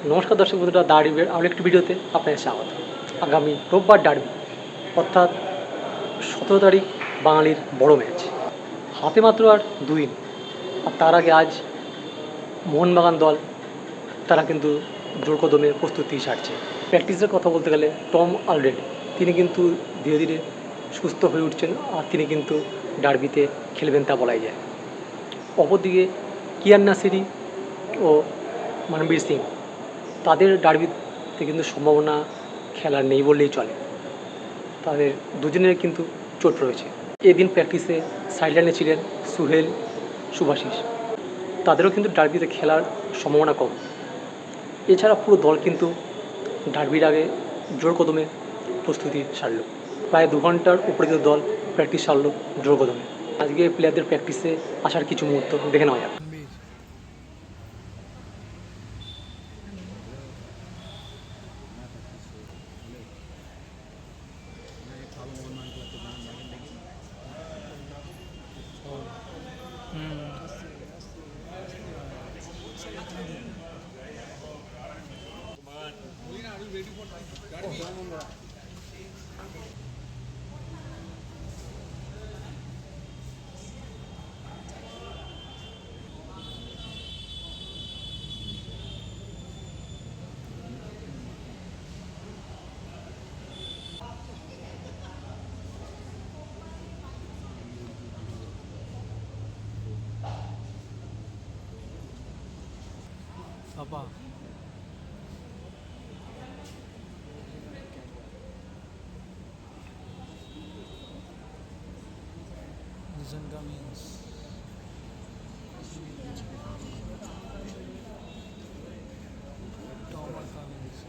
নমস্কার দর্শক বন্ধুরা, ডার্বির আরও একটি ভিডিওতে আপনাদের স্বাগত। আগামী রোববার ডার্বি, অর্থাৎ 17 তারিখ বাঙালির বড় ম্যাচ। হাতে মাত্র আর 2 দিন, আর তার আগে আজ মোহনবাগান দল তারা কিন্তু জোর কদমে প্রস্তুতি সারছে। প্র্যাকটিসের কথা বলতে গেলে টম অলরেড তিনি কিন্তু ধীরে ধীরে সুস্থ হয়ে উঠছেন, আর তিনি কিন্তু ডার্বিতে খেলবেন তা বলাই যায়। অপরদিকে কিয়ান নাসিরি ও মনবীর সিং, তাদের ডার্বিতে কিন্তু সম্ভাবনা খেলার নেই বললেই চলে। তাদের দুজনের কিন্তু চোট রয়েছে। এদিন প্র্যাকটিসে সাইডলাইনে ছিলেন সুহেল, শুভাশিস, তাদেরও কিন্তু ডার্বিতে খেলার সম্ভাবনা কম। এছাড়া পুরো দল কিন্তু ডার্বির আগে জোর কদমে প্রস্তুতি সারল। প্রায় 2 ঘন্টার উপরে কিন্তু দল প্র্যাকটিস সারল জোর কদমে। আজকে প্লেয়ারদের প্র্যাকটিসে আসার কিছু মুহূর্ত দেখে নেওয়া যাক। Apa? Nizanga means Tower Cummings.